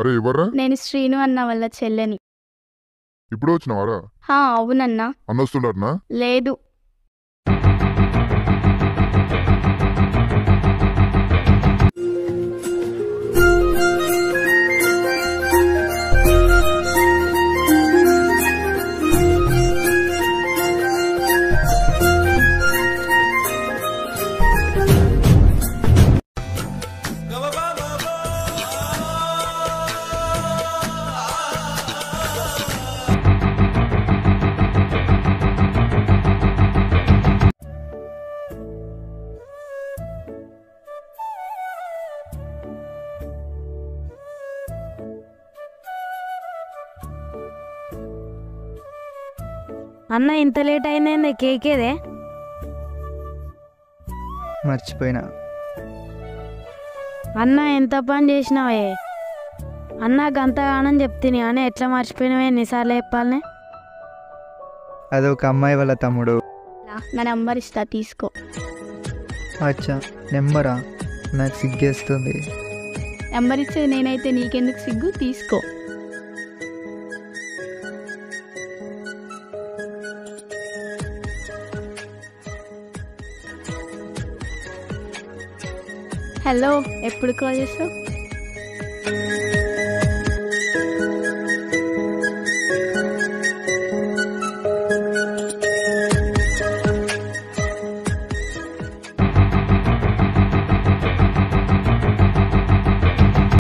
అరే ఎవర్రా? నేను శ్రీను అన్న వాళ్ళ చెల్లెని. ఇప్పుడు వచ్చినావారా? అవునన్నా. అన్నొస్తుండటనా? లేదు. అన్న ఇంత లేట్ అయిందే, కేకేదే? మర్చిపోయినా. అన్న ఎంత పని చేసినావే? అన్న గంతగానం చెప్తిని అని ఎట్లా మర్చిపోయినావే? ఎన్నిసార్లు చెప్పాలనే? అదొక అమ్మాయి వాళ్ళ తమ్ముడు. నా నంబర్ ఇస్తా, తీసుకో. అచ్చా, నెంబరా? నాకు సిగ్గేస్తుంది. నంబర్ ఇచ్చేది నేనైతే నీకెందుకు సిగ్గు? తీసుకో. హలో, ఎప్పుడు కాల్ చేస్తావు?